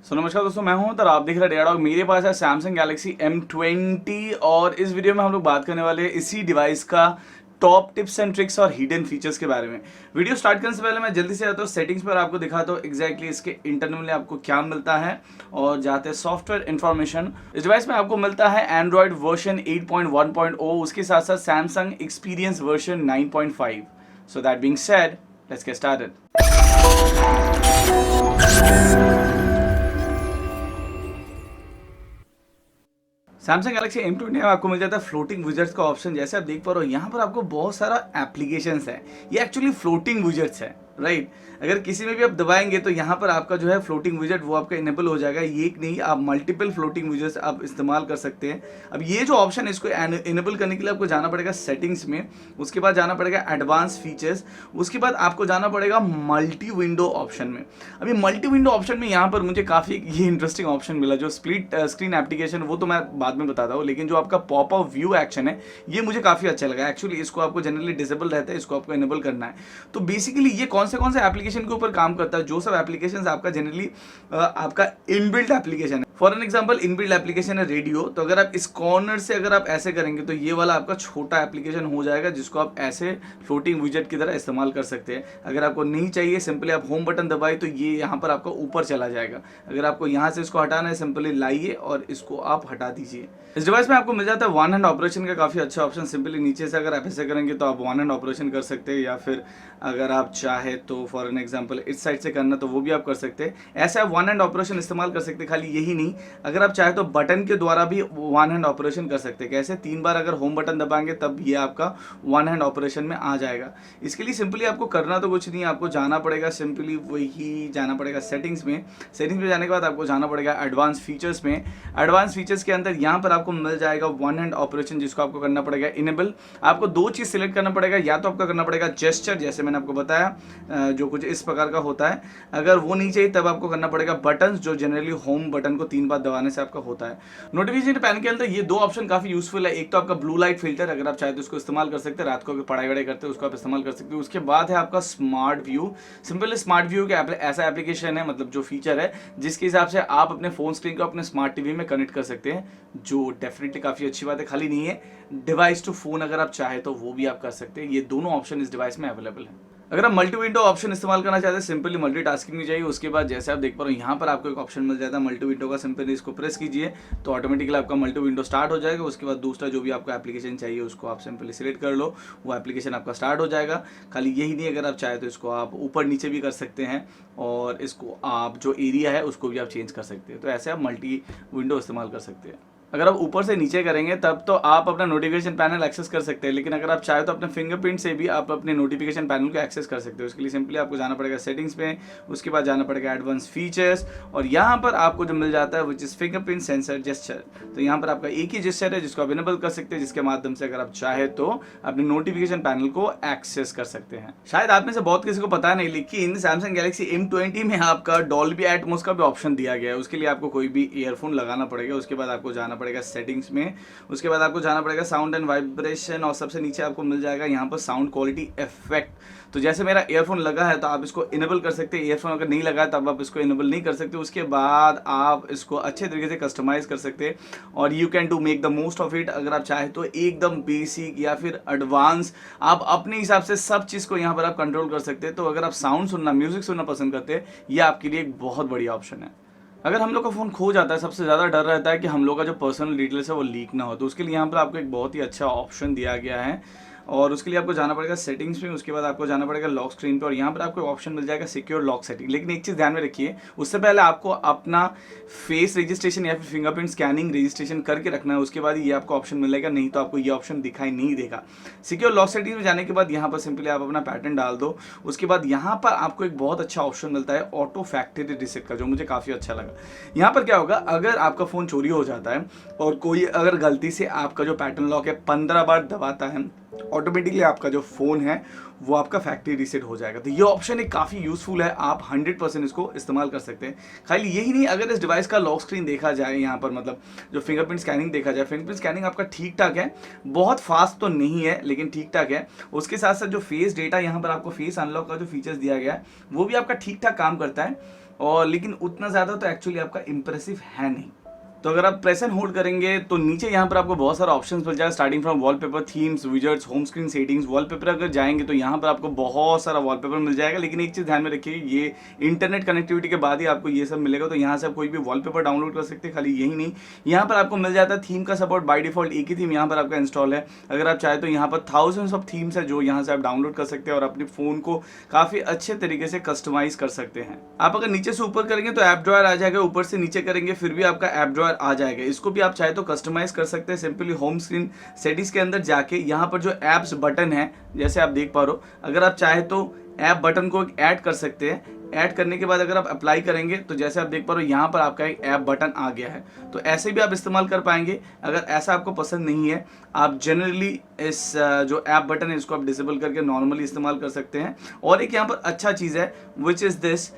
नमस्कार दोस्तों, मैं हूं और आप देख रहे हैं डेटा डॉग। मेरे पास है सैमसंग गैलेक्सी M20 और इस वीडियो में हम लोग बात करने वाले हैं इसी डिवाइस का टॉप टिप्स एंड ट्रिक्स और हिडन फीचर्स के बारे में। वीडियो स्टार्ट करने से पहले मैं जल्दी से आता हूँ सेटिंग्स पर, आपको दिखाता हूँ एग्जैक्टली इसके इंटरनली आपको क्या मिलता है और जाते हैं सॉफ्टवेयर इन्फॉर्मेशन। इस डिवाइस में आपको मिलता है एंड्रॉयड वर्जन 8.1.0, उसके साथ साथ Samsung experience version 9.5। So that being said, let's get started. Samsung Galaxy M20 में आपको मिल जाता है फ्लोटिंग विजेट्स का ऑप्शन। जैसे आप देख पा रहे हो यहाँ पर आपको बहुत सारा एप्लीकेशंस है, ये एक्चुअली फ्लोटिंग विजेट्स है, राइट। अगर किसी में भी आप दबाएंगे तो यहाँ पर आपका जो है फ्लोटिंग विजेट वो आपका इनेबल हो जाएगा। ये एक नहीं, आप मल्टीपल फ्लोटिंग विजेट्स आप इस्तेमाल कर सकते हैं। अब ये जो ऑप्शन है इसको इनेबल करने के लिए आपको जाना पड़ेगा सेटिंग्स में, उसके बाद जाना पड़ेगा एडवांस फीचर्स, उसके बाद आपको जाना पड़ेगा मल्टी विंडो ऑप्शन में। अभी मल्टी विंडो ऑप्शन में यहाँ पर मुझे काफ़ी ये इंटरेस्टिंग ऑप्शन मिला, जो स्प्लिट स्क्रीन एप्लीकेशन वो तो मैं बाद में बताता हूँ, लेकिन जो आपका पॉप अप व्यू एक्शन है ये मुझे काफ़ी अच्छा लगा। एक्चुअली इसको आपको जनरली डिसेबल रहता है, इसको आपको इनेबल करना है। तो बेसिकली ये कौन से एप्लीकेशन के ऊपर काम करता है, जो सब एप्लीकेशन आपका जनरली आपका इनबिल्ट एप्लीकेशन है। For an example inbuilt application है रेडियो, तो अगर आप इस कॉर्नर से अगर आप ऐसे करेंगे तो ये वाला आपका छोटा एप्लीकेशन हो जाएगा, जिसको आप ऐसे फ्लोटिंग विजेट की तरह इस्तेमाल कर सकते हैं। अगर आपको नहीं चाहिए सिंपली आप होम बटन दबाए तो ये यहाँ पर आपका ऊपर चला जाएगा। अगर आपको यहाँ से इसको हटाना है सिंपली लाइए और इसको आप हटा दीजिए। इस डिवाइस में आपको मिल जाता है वन हैंड ऑपरेशन का काफ़ी अच्छा ऑप्शन। सिंपली नीचे से अगर आप ऐसे करेंगे तो आप वन हैंड ऑपरेशन कर सकते हैं, या फिर अगर आप चाहे तो फॉर एन एग्जांपल इस साइड से करना तो वो भी आप कर सकते हैं। ऐसे आप वन हैंड ऑपरेशन इस्तेमाल कर सकते हैं। खाली यही नहीं, अगर आप चाहे तो बटन के द्वारा भी वन हैंड ऑपरेशन कर सकते हैं। कैसे? 3 बार अगर होम बटन दबाएंगे तब ये आपका वन हैंड ऑपरेशन में आ जाएगा। इसके लिए सिंपली आपको करना तो कुछ नहीं, आपको जाना पड़ेगा सिंपली वही जाना पड़ेगा सेटिंग्स में। सेटिंग्स में जाने के बाद आपको जाना पड़ेगा एडवांस फीचर्स में। एडवांस फीचर्स के अंदर यहाँ पर आपको मिल जाएगा वन हैंड ऑपरेशन, जिसको आपको करना पड़ेगा इनेबल। आपको 2 चीज़ सिलेक्ट करना पड़ेगा, या तो आपका करना पड़ेगा जेस्चर, जैसे मैंने आपको बताया जो कुछ इस प्रकार का होता है। अगर वो नहीं चाहिए तब आपको करना पड़ेगा बटन, जो जनरली होम बटन को 3 बार दबाने से आपका होता है। नोटिफिकेशन पैन के अंदर ये 2 ऑप्शन काफी यूजफुल है। एक तो आपका ब्लू लाइट फिल्टर, अगर आप चाहे तो उसको इस्तेमाल कर सकते हैं, रात को अगर पढ़ाई वढ़ाई करते हैं उसको आप इस्तेमाल कर सकते हो। उसके बाद है आपका smart view. Simple smart view का ऐसा एप्लीकेशन है, मतलब जो फीचर है जिसके हिसाब से आप अपने फोन स्क्रीन को अपने स्मार्ट टीवी में कनेक्ट कर सकते हैं, जो डेफिनेटली काफी अच्छी बात है। खाली नहीं है, डिवाइस टू फोन अगर आप चाहे तो वो भी आप कर सकते हैं। ये दोनों ऑप्शन इस डिवाइस में अवेलेबल है। अगर आप मल्टी विंडो ऑप्शन इस्तेमाल करना चाहते हैं, सिंपली मल्टीटास्किंग में जाइए। उसके बाद जैसे आप देख पा रहे हो यहाँ पर आपको एक ऑप्शन मिल जाता है मल्टी विंडो का। सिंपली इसको प्रेस कीजिए तो ऑटोमेटिकली आपका मल्टी विंडो स्टार्ट हो जाएगा। उसके बाद दूसरा जो भी आपको एप्लीकेशन चाहिए उसको आप सिंपली सिलेक्ट कर लो, वो एप्लीकेशन आपका स्टार्ट हो जाएगा। खाली यही नहीं, अगर आप चाहे तो इसको आप ऊपर नीचे भी कर सकते हैं, और इसको आप जो एरिया है उसको भी आप चेंज कर सकते हैं। तो ऐसे आप मल्टी विंडो इस्तेमाल कर सकते हैं। अगर आप ऊपर से नीचे करेंगे तब तो आप अपना नोटिफिकेशन पैनल एक्सेस कर सकते हैं, लेकिन अगर आप चाहे तो अपने फिंगरप्रिंट से भी आप अपने नोटिफिकेशन पैनल को एक्सेस कर सकते हो। उसके लिए सिंपली आपको जाना पड़ेगा सेटिंग्स में, उसके बाद जाना पड़ेगा एडवांस फीचर्स, और यहाँ पर आपको जो मिल जाता है which is fingerprint sensor gesture. तो यहाँ पर आपका एक ही जेस्चर है जिसको आप इनेबल कर सकते हैं, जिसके माध्यम से अगर आप चाहे तो अपने नोटिफिकेशन पैनल को एक्सेस कर सकते हैं। शायद आप में से बहुत किसी को पता नहीं, लेकिन सैमसंग गैलेक्सी M20 में आपका डॉल्बी एटमॉस का भी ऑप्शन दिया गया है। उसके लिए आपको कोई भी ईयरफोन लगाना पड़ेगा। उसके बाद आपको जाना पड़ेगा सेटिंग्स में, उसके बाद आपको जाना पड़ेगा साउंड एंड वाइब्रेशन, और सबसे नीचे आपको मिल जाएगा यहाँ पर साउंड क्वालिटी इफेक्ट। तो जैसे मेरा ईयरफोन लगा है तो आप इसको इनेबल कर सकते हैं, ईयरफोन अगर नहीं लगा है तब आप इसको इनेबल नहीं कर सकते। उसके बाद आप इसको अच्छे तरीके से कस्टमाइज कर सकते हैं, और you can do make the most of it. अगर आप चाहे तो एकदम बेसिक या फिर एडवांस, आप अपने हिसाब से सब चीज़ को यहाँ पर आप कंट्रोल कर सकते हैं। तो अगर आप साउंड सुनना, म्यूजिक सुनना पसंद करते हैं, ये आपके लिए एक बहुत बढ़िया ऑप्शन है। अगर हम लोग का फ़ोन खो जाता है, सबसे ज़्यादा डर रहता है कि हम लोग का जो पर्सनल डिटेल्स है वो लीक ना हो। तो उसके लिए यहाँ पर आपको एक बहुत ही अच्छा ऑप्शन दिया गया है, और उसके लिए आपको जाना पड़ेगा सेटिंग्स में। उसके बाद आपको जाना पड़ेगा लॉक स्क्रीन पे, और यहाँ पर आपको ऑप्शन मिल जाएगा सिक्योर लॉक सेटिंग। लेकिन एक चीज़ ध्यान में रखिए, उससे पहले आपको अपना फेस रजिस्ट्रेशन या फिर फिंगरप्रिंट स्कैनिंग रजिस्ट्रेशन करके रखना है। उसके बाद ये आपको ऑप्शन मिलेगा, नहीं तो आपको ये ऑप्शन दिखाई नहीं देगा। सिक्योर लॉक सेटिंग में जाने के बाद यहाँ पर सिंपली आप अपना पैटर्न डाल दो। उसके बाद यहाँ पर आपको एक बहुत अच्छा ऑप्शन मिलता है ऑटो फैक्ट्री रीसेट का, जो मुझे काफ़ी अच्छा लगा। यहाँ पर क्या होगा, अगर आपका फ़ोन चोरी हो जाता है और कोई अगर गलती से आपका जो पैटर्न लॉक है 15 बार दबाता है, ऑटोमेटिकली आपका जो फ़ोन है वो आपका फैक्ट्री रीसेट हो जाएगा। तो ये ऑप्शन एक काफ़ी यूजफुल है, आप 100% इसको इस्तेमाल कर सकते हैं। खाली यही नहीं, अगर इस डिवाइस का लॉक स्क्रीन देखा जाए, यहाँ पर मतलब जो फिंगरप्रिंट स्कैनिंग देखा जाए, फिंगरप्रिंट स्कैनिंग आपका ठीक ठाक है, बहुत फास्ट तो नहीं है लेकिन ठीक ठाक है। उसके साथ साथ जो फेस डेटा यहाँ पर आपको फेस अनलॉक का जो फीचर्स दिया गया है वो भी आपका ठीक ठाक काम करता है। और लेकिन उतना ज़्यादा तो एक्चुअली आपका इम्प्रेसिव है नहीं। तो अगर आप प्रेस एंड होल्ड करेंगे तो नीचे यहाँ पर आपको बहुत सारा ऑप्शंस मिल जाएगा, starting from wallpaper, themes, widgets, home screen settings. Wallpaper अगर जाएंगे तो यहाँ पर आपको बहुत सारा वॉलपेपर मिल जाएगा, लेकिन एक चीज़ ध्यान में रखिए, ये इंटरनेट कनेक्टिविटी के बाद ही आपको ये सब मिलेगा। तो यहाँ से आप कोई भी वॉलपेपर डाउनलोड कर सकते हैं। खाली यही नहीं, यहाँ पर आपको मिल जाता है थीम का सपोर्ट। बाय डिफॉल्ट एक ही थीम यहाँ पर आपका इंस्टॉल है। अगर आप चाहे तो यहाँ पर थाउजेंड्स ऑफ थीम्स है जो यहाँ से आप डाउनलोड कर सकते हैं और अपने फ़ोन को काफ़ी अच्छे तरीके से कस्टमाइज कर सकते हैं। आप अगर नीचे से ऊपर करेंगे तो ऐप ड्रॉयर आ जाएगा, ऊपर से नीचे करेंगे फिर भी आपका ऐप ड्रॉयर आ जाएगा। इसको भी आप चाहे तो कस्टमाइज कर सकते हैं। सिंपली होम स्क्रीन सेटिंग्स के अंदर जाके यहाँ पर जो ऐप्स बटन है, जैसे आप देख पा रहे हो, अगर आप चाहे तो ऐप बटन को ऐड कर सकते हैं। ऐड करने के बाद अगर आप अप्लाई करेंगे तो जैसे आप देख पा रहे हो यहाँ पर आपका एक ऐप बटन आ गया है। तो ऐसे भी आप इस्तेमाल कर पाएंगे। अगर ऐसा आपको पसंद नहीं है, आप जनरली इस जो ऐप बटन है इसको आप डिसेबल करके नॉर्मली इस्तेमाल कर सकते हैं। और एक यहाँ पर अच्छा चीज़ है which is this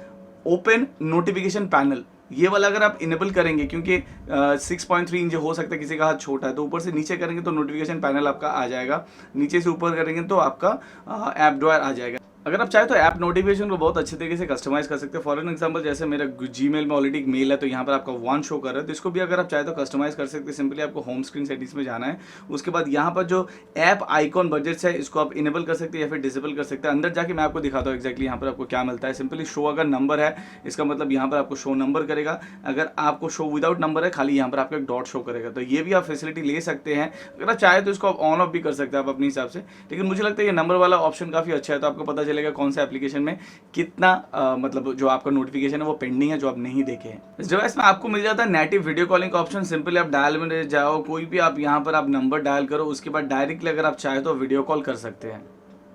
open notification panel. ये वाला अगर आप इनेबल करेंगे, क्योंकि 6.3 इंच हो सकता है किसी का हाथ छोटा है, तो ऊपर से नीचे करेंगे तो नोटिफिकेशन पैनल आपका आ जाएगा, नीचे से ऊपर करेंगे तो आपका ऐप ड्रॉयर आ जाएगा। अगर आप चाहे तो ऐप नोटिफिकेशन को बहुत अच्छे तरीके से कस्टमाइज कर सकते हैं। फॉर एग्जांपल जैसे मेरा जीमेल में ऑलरेडी एक मेल है तो यहाँ पर आपका वन शो कर रहा है, तो इसको भी अगर आप चाहे तो कस्टमाइज कर सकते हैं। सिंपली आपको होम स्क्रीन सेटिंग्स में जाना है, उसके बाद यहाँ पर जो ऐप आइकॉन बजट्स है इसको आप इनेबल कर सकते हैं या फिर डिसेबल कर सकते हैं। अंदर जाके मैं आपको दिखाता हूँ एक्जैक्टली यहाँ पर आपको क्या मिलता है। सिंपली शो अगर नंबर है, इसका मतलब यहाँ पर आपको शो नंबर करेगा। अगर आपको शो विदाउट नंबर है, खाली यहाँ पर आपको एक डॉट शो करेगा। तो ये भी आप फैसिलिटी ले सकते हैं। अगर आप चाहे तो इसको आप ऑन ऑफ भी कर सकते हैं आप अपने हिसाब से, लेकिन मुझे लगता है ये नंबर वाला ऑप्शन काफ़ी अच्छा है। तो आपको पता चलेगा कौन सा एप्लीकेशन में कितना मतलब जो आपका नोटिफिकेशन है वो पेंडिंग है जो आप नहीं देखे हैं। इस डिवाइस में आपको मिल जाता है नेटिव वीडियो कॉलिंग का ऑप्शन। सिंपली आप डायल में जाओ, कोई भी आप यहाँ पर आप नंबर डायल करो, उसके बाद डायरेक्टली अगर आप चाहे तो वीडियो कॉल कर सकते हैं।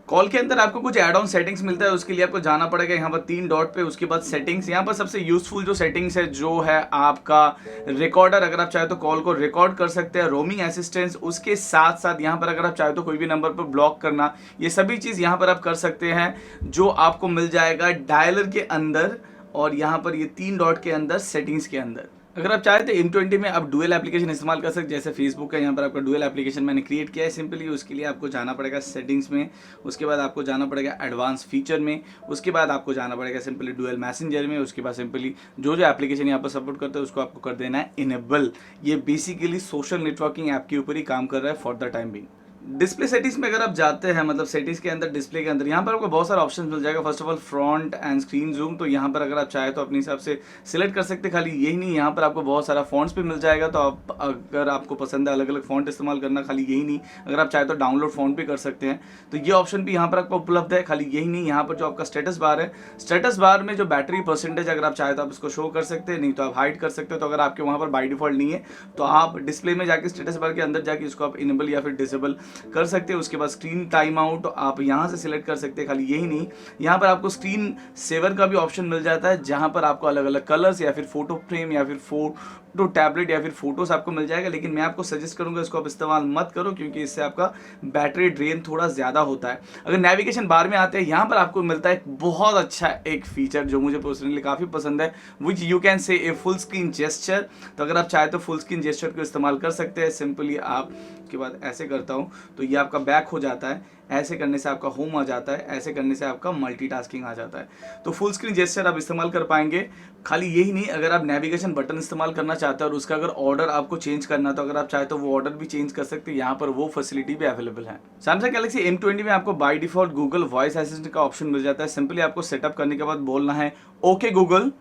कॉल के अंदर आपको कुछ एड ऑन सेटिंग्स मिलता है, उसके लिए आपको जाना पड़ेगा यहाँ पर 3 डॉट पे, उसके बाद सेटिंग्स। यहाँ पर सबसे यूजफुल जो सेटिंग्स है जो है आपका रिकॉर्डर। अगर आप चाहे तो कॉल को रिकॉर्ड कर सकते हैं, रोमिंग असिस्टेंस, उसके साथ साथ यहाँ पर अगर आप चाहे तो कोई भी नंबर पर ब्लॉक करना, ये सभी चीज़ यहाँ पर आप कर सकते हैं, जो आपको मिल जाएगा डायलर के अंदर और यहाँ पर ये 3 डॉट के अंदर सेटिंग्स के अंदर। अगर आप चाहें तो M20 में आप डुअल एप्लीकेशन इस्तेमाल कर सकते हैं, जैसे फेसबुक का यहाँ पर आपका डुअल एप्लीकेशन मैंने क्रिएट किया है। सिंपली उसके लिए आपको जाना पड़ेगा सेटिंग्स में, उसके बाद आपको जाना पड़ेगा एडवांस फीचर में, उसके बाद आपको जाना पड़ेगा सिंपली डुअल मैसेंजर में, उसके बाद सिंपली जो एप्लीकेशन यहाँ पर सपोर्ट करते हैं उसको आपको कर देना है इनेबल। ये बेसिकली सोशल नेटवर्किंग ऐप के ऊपर ही काम कर रहा है for the time being. Display settings में अगर आप जाते हैं, मतलब सेटिंग्स के अंदर डिस्प्ले के अंदर, यहाँ पर आपको बहुत सारा ऑप्शन मिल जाएगा। First of all front end screen zoom, तो यहाँ पर अगर आप चाहे तो अपने हिसाब से सिलेक्ट कर सकते हैं। खाली यही नहीं, यहाँ पर आपको बहुत सारा फॉन्ट्स भी मिल जाएगा। तो आप अगर आपको पसंद है अलग अलग फॉन्ट इस्तेमाल करना, खाली यही नहीं, अगर आप चाहे तो डाउनलोड फॉन्ट भी कर सकते हैं। तो ये ऑप्शन भी यहाँ पर आपको उपलब्ध है। खाली यही नहीं, यहाँ पर जो आपका स्टेटस बार है, स्टेटस बार में जो बैटरी परसेंटेज अगर आप चाहे तो आप इसको शो कर सकते हैं, नहीं तो आप हाइड कर सकते हो। तो अगर आपके वहाँ पर बाई डिफॉल्ट नहीं है तो आप डिस्प्ले में जाके स्टेटस बार के अंदर जाके इसको आप इनेबल या फिर डिसेबल कर सकते हैं। उसके बाद स्क्रीन टाइम आउट आप यहाँ से सिलेक्ट कर सकते हैं। खाली यही नहीं, यहाँ पर आपको स्क्रीन सेवर का भी ऑप्शन मिल जाता है, जहाँ पर आपको अलग अलग कलर्स या फिर फोटो फ्रेम या फिर फोटो टैबलेट या फिर फोटोज आपको मिल जाएगा। लेकिन मैं आपको सजेस्ट करूंगा इसको आप इस्तेमाल मत करो, क्योंकि इससे आपका बैटरी ड्रेन थोड़ा ज़्यादा होता है। अगर नेविगेशन बार में आते हैं, यहाँ पर आपको मिलता है बहुत अच्छा एक फीचर जो मुझे पर्सनली काफ़ी पसंद है, which you can say a full screen gesture. तो अगर आप चाहे तो फुल स्क्रीन जेस्चर को इस्तेमाल कर सकते हैं। सिंपली आप के बाद ऐसे करता हूँ तो ये आपका बैक हो जाता है, ऐसे करने से आपका होम आ जाता है, ऐसे करने से आपका मल्टीटास्किंग आ जाता है। तो फुल स्क्रीन जेस्चर आप इस्तेमाल कर पाएंगे। खाली यही नहीं, अगर आप नेविगेशन बटन इस्तेमाल करना चाहते हैं और उसका अगर ऑर्डर आपको चेंज करना, तो अगर आप चाहे तो वो ऑर्डर भी चेंज कर सकते हैं। यहाँ पर वो फैसिलिटी भी अवेलेबल है। सैमसंग गैलेक्सी M20 में आपको by default Google voice assistant का ऑप्शन मिल जाता है। सिंपली आपको सेटअप करने के बाद बोलना है, okay Google,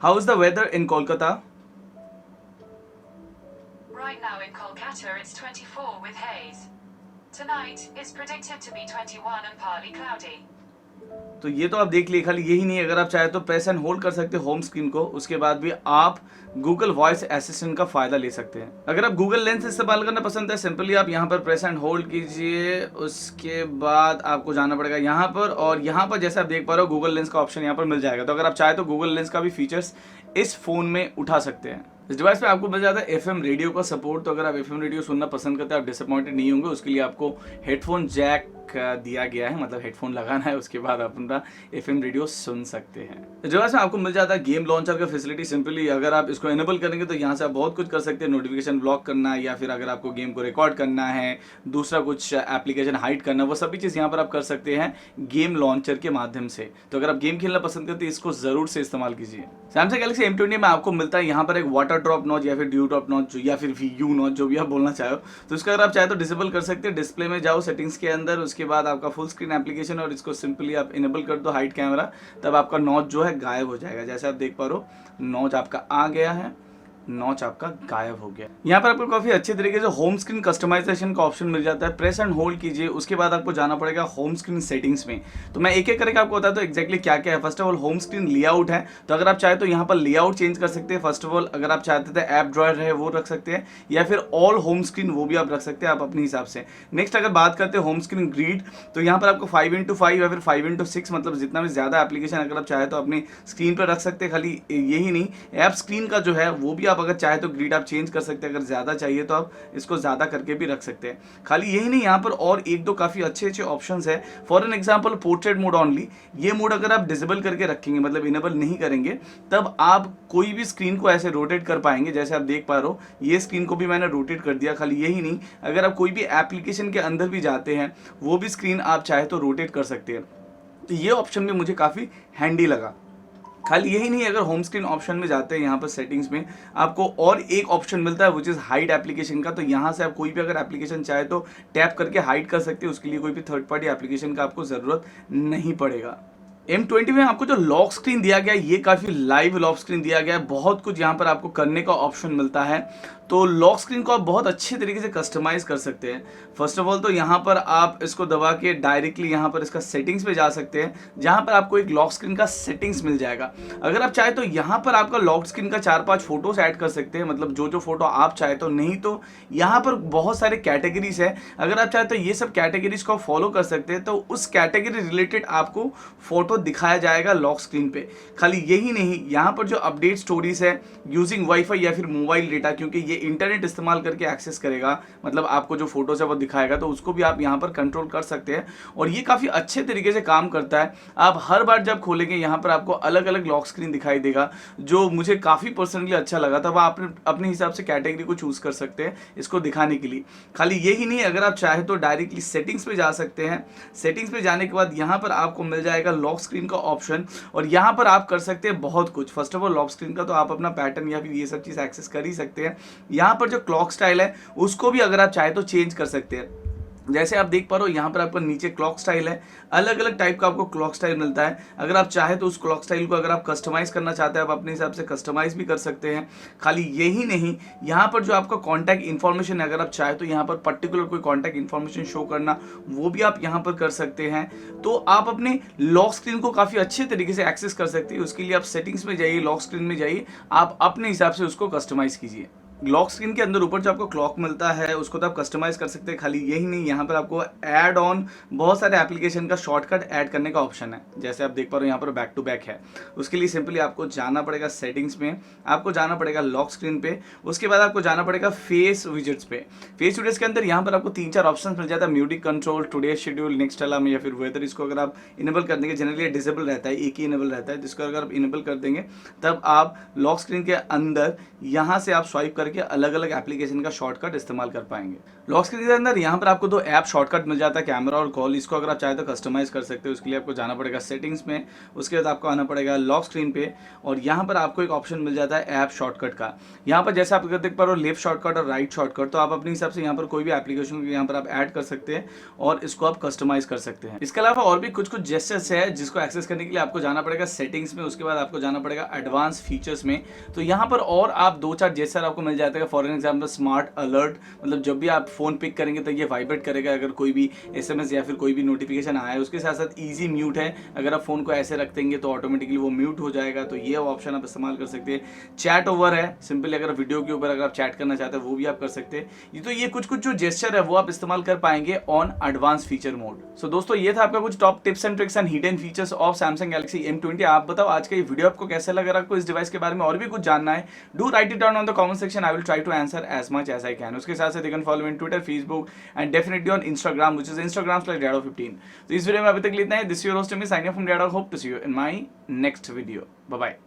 how is the weather in Kolkata. Right now in Kolkata it's 24 with haze. Tonight is predicted to be 21 and partly cloudy. तो ये तो आप देख लिए। खाली यही नहीं, अगर आप चाहे तो प्रेस एंड होल्ड कर सकते हैं होम स्क्रीन को, उसके बाद भी आप गूगल वॉइस असिस्टेंट का फायदा ले सकते हैं। अगर आप गूगल लेंस इस्तेमाल करना पसंद है, सिंपली आप यहाँ पर प्रेस एंड होल्ड कीजिए, उसके बाद आपको जाना पड़ेगा यहाँ पर, और यहाँ पर जैसे आप देख पा रहे हो गूगल लेंस का ऑप्शन यहाँ पर मिल जाएगा। तो अगर आप चाहे तो गूगल लेंस का भी फीचर्स इस फोन में उठा सकते हैं। इस डिवाइस पे आपको मिल जाता है एफएम रेडियो का सपोर्ट। तो अगर आप एफएम रेडियो सुनना पसंद करते हैं, आप डिसअपॉइंटेड नहीं होंगे। उसके लिए आपको हेडफोन जैक दिया गया है, मतलब हेडफोन लगाना है, उसके बाद आप अपना एफएम रेडियो सुन सकते हैं। इस डिवाइस में आपको मिल जाता है गेम लॉन्चर का फैसिलिटी। सिंपली अगर आप इसको इनेबल करेंगे तो यहाँ से आप बहुत कुछ कर सकते हैं। नोटिफिकेशन ब्लॉक करना, या फिर अगर आपको गेम को रिकॉर्ड करना है, दूसरा कुछ एप्लीकेशन हाइड करना, वो सभी चीज़ यहाँ पर आप कर सकते हैं गेम लॉन्चर के माध्यम से। तो अगर आप गेम खेलना पसंद करते हैं, इसको जरूर से इस्तेमाल कीजिए। सैमसंग गैलेक्सी M20 में आपको मिलता है यहाँ पर एक वाटर ड्रॉप नॉच या फिर ड्यू ड्रॉप नॉच या फिर यू नॉच, जो भी आप बोलना चाहो। तो इसका अगर आप चाहे तो डिसेबल कर सकते हैं। डिस्प्ले में जाओ सेटिंग्स के अंदर, उसके बाद आपका फुल स्क्रीन एप्लीकेशन, और इसको सिंपली आप इनेबल कर दो हाइड कैमरा, तब आपका नॉच जो है गायब हो जाएगा। जैसे आप देख पा रहे हो, नॉच आपका आ गया है, नॉच आपका गायब हो गया। यहाँ पर आपको काफी अच्छे तरीके से होम स्क्रीन कस्टमाइजेशन का ऑप्शन मिल जाता है। प्रेस एंड होल्ड कीजिए, उसके बाद आपको जाना पड़ेगा होम स्क्रीन सेटिंग्स में। तो मैं एक एक करके आपको बताता हूँ एग्जैक्टली क्या क्या है। First of all home screen layout है, तो अगर आप चाहे तो यहाँ पर लेआउट चेंज कर सकते हैं। फर्स्ट ऑफ ऑल अगर आप चाहते थे ऐप ड्रॉयर है वो रख सकते हैं, या फिर ऑल होम स्क्रीन वो भी आप रख सकते हैं आप अपने हिसाब से। नेक्स्ट अगर बात करते हैं होम स्क्रीन ग्रिड, तो यहाँ पर आपको 5x5 या फिर 5x6, मतलब जितना भी ज्यादा एप्लीकेशन अगर आप चाहे तो अपनी स्क्रीन पर रख सकते हैं। खाली यही नहीं, ऐप स्क्रीन का जो है वो भी आप अगर चाहे तो ग्रिड आप चेंज कर सकते हैं। अगर ज्यादा चाहिए तो आप इसको ज्यादा करके भी रख सकते हैं। खाली यही नहीं, यहाँ पर और एक दो काफी अच्छे अच्छे ऑप्शंस है। For an example portrait mode only, ये मोड अगर आप डिसेबल करके रखेंगे, मतलब इनेबल नहीं करेंगे, तब आप कोई भी स्क्रीन को ऐसे रोटेट कर पाएंगे। जैसे आप देख पा रहे हो, ये स्क्रीन को भी मैंने रोटेट कर दिया। खाली यही नहीं, अगर आप कोई भी एप्लीकेशन के अंदर भी जाते हैं, वो भी स्क्रीन आप चाहे तो रोटेट कर सकते हैं। तो ये ऑप्शन भी मुझे काफी हैंडी लगा। खाली यही नहीं, अगर होम स्क्रीन ऑप्शन में जाते हैं, यहाँ पर सेटिंग्स में आपको और एक ऑप्शन मिलता है, विच इज हाइड एप्लीकेशन का। तो यहाँ से आप कोई भी अगर एप्लीकेशन चाहे तो टैप करके हाइड कर सकते हैं। उसके लिए कोई भी थर्ड पार्टी एप्लीकेशन का आपको जरूरत नहीं पड़ेगा। M20 में आपको जो लॉक स्क्रीन दिया गया है, ये काफी लाइव लॉक स्क्रीन दिया गया है। बहुत कुछ यहाँ पर आपको करने का ऑप्शन मिलता है। तो लॉक स्क्रीन को आप बहुत अच्छे तरीके से कस्टमाइज कर सकते हैं। फर्स्ट ऑफ ऑल तो यहाँ पर आप इसको दबा के डायरेक्टली यहाँ पर इसका सेटिंग्स पे जा सकते हैं, जहाँ पर आपको एक लॉक स्क्रीन का सेटिंग्स मिल जाएगा। अगर आप चाहे तो यहाँ पर आपका लॉक स्क्रीन का 4-5 फोटोज ऐड कर सकते हैं, मतलब जो जो फोटो आप चाहे तो। नहीं तो यहाँ पर बहुत सारे कैटेगरीज है, अगर आप चाहे तो ये सब कैटेगरीज को फॉलो कर सकते हैं। तो उस कैटेगरी रिलेटेड आपको फोटो दिखाया जाएगा लॉक स्क्रीन पे। खाली यही नहीं, यहाँ पर जो अपडेट स्टोरीज है यूजिंग वाईफाई या फिर मोबाइल डेटा, क्योंकि ये इंटरनेट इस्तेमाल करके एक्सेस करेगा, मतलब आपको जो फोटोज है वो दिखाएगा, तो उसको भी आप यहाँ पर कंट्रोल कर सकते हैं। और ये काफी अच्छे तरीके से काम करता है। आप हर बार जब खोलेंगे यहाँ पर आपको अलग अलग लॉक स्क्रीन दिखाई देगा, जो मुझे काफी पर्सनली अच्छा लगा था। वह आप अपने हिसाब से कैटेगरी को चूज कर सकते हैं इसको दिखाने के लिए। खाली यही नहीं, अगर आप चाहे तो डायरेक्टली सेटिंग्स पे जा सकते हैं। सेटिंग्स पे जाने के बाद यहाँ पर आपको मिल जाएगा लॉक स्क्रीन का ऑप्शन, और यहाँ पर आप कर सकते हैं बहुत कुछ। First of all lock screen का तो आप अपना पैटर्न या फिर ये सब चीज एक्सेस कर ही सकते हैं। यहाँ पर जो क्लॉक स्टाइल है उसको भी अगर आप चाहे तो चेंज कर सकते हैं। जैसे आप देख पा रहे हो, यहाँ पर आपको नीचे क्लॉक स्टाइल है, अलग अलग टाइप का आपको क्लॉक स्टाइल मिलता है। अगर आप चाहे तो उस क्लॉक स्टाइल को अगर आप कस्टमाइज करना चाहते हैं, आप अपने हिसाब से कस्टमाइज भी कर सकते हैं। खाली यही नहीं, यहाँ पर जो आपका कॉन्टैक्ट इन्फॉर्मेशन है, अगर आप चाहे तो यहाँ पर पर्टिकुलर कोई कॉन्टैक्ट इन्फॉर्मेशन शो करना, वो भी आप यहाँ पर कर सकते हैं। तो आप अपने लॉक स्क्रीन को काफी अच्छे तरीके से एक्सेस कर सकते हैं। उसके लिए आप सेटिंग्स में जाइए, लॉक स्क्रीन में जाइए, आप अपने हिसाब से उसको कस्टमाइज कीजिए। लॉक स्क्रीन के अंदर ऊपर जो आपको क्लॉक मिलता है उसको तो आप कस्टमाइज कर सकते हैं। खाली यही नहीं, यहाँ पर आपको ऐड ऑन बहुत सारे एप्लीकेशन का शॉर्टकट ऐड करने का ऑप्शन है। जैसे आप देख पा रहे हो, यहाँ पर बैक टू बैक है। उसके लिए सिंपली आपको जाना पड़ेगा सेटिंग्स में, आपको जाना पड़ेगा लॉक स्क्रीन पे, उसके बाद आपको जाना पड़ेगा फेस विजेट्स पे। फेस विजेट्स के अंदर यहाँ पर आपको 3-4 ऑप्शन मिल जाता है, music control, today schedule, next alarm या फिर वेदर। इसको अगर आप इनेबल कर देंगे, जनरली डिसेबल रहता है, एक ही इनेबल रहता है, जिसको अगर आप इनेबल कर देंगे तब आप लॉक स्क्रीन के अंदर यहाँ से आप स्वाइप करके अलग अलग एप्लीकेशन का शॉर्टकट इस्तेमाल कर पाएंगे। लॉक स्क्रीन के अंदर यहाँ पर आपको 2 ऐप शॉर्टकट मिल जाता है, कैमरा और कॉल। इसको अगर आप चाहे तो कस्टमाइज कर सकते हो। उसके लिए आपको जाना पड़ेगा सेटिंग्स में, उसके बाद आपको आना पड़ेगा लॉक स्क्रीन पे, और यहाँ पर आपको एक ऑप्शन मिल जाता है ऐप शॉर्टकट का। यहाँ पर जैसे आप अगर देख पा रहे हो लेफ्ट शॉर्टकट और राइट शॉर्टकट, तो आप अपने हिसाब से यहाँ पर कोई भी एप्लीकेशन यहाँ पर आप ऐड कर सकते हैं और इसको आप कस्टमाइज कर सकते हैं। इसके अलावा और भी कुछ कुछ जेस्चर्स है जिसको एक्सेस करने के लिए आपको जाना पड़ेगा सेटिंग्स में, उसके बाद आपको जाना पड़ेगा एडवांस फीचर्स में। तो यहाँ पर और आप 2-4 जेस्चर आपको मिल मिल जाता है। फॉर एग्जाम्पल स्मार्ट अलर्ट, मतलब जब भी आप फ़ोन पिक करेंगे तो ये वाइब्रेट करेगा अगर कोई भी SMS या फिर कोई भी नोटिफिकेशन आया है। उसके साथ साथ ईजी म्यूट है, अगर आप फ़ोन को ऐसे रख देंगे तो ऑटोमेटिकली वो म्यूट हो जाएगा, तो ये ऑप्शन आप इस्तेमाल कर सकते हैं। चैट ओवर है, सिंपली अगर वीडियो के ऊपर अगर आप चैट करना चाहते हैं वो भी आप कर सकते हैं। तो ये कुछ कुछ जो जेस्चर है वो आप इस्तेमाल कर पाएंगे ऑन एडवांस फीचर मोड। सो दोस्तों ये था आपका कुछ top tips and tricks and hidden features of Samsung Galaxy M20। आप बताओ आज का ये वीडियो आपको कैसा लगा? अगर आपको इस डिवाइस के बारे में और भी कुछ जानना है, do write it down on the comment section, I will try to answer as much as I can. उसके साथ साथ you can follow me in Twitter, Facebook and definitely on Instagram which is Instagram/Dado15। तो इस video में अभी तक इतना है। This your host me signing off from Dado। Hope to see you in my next video. Bye bye.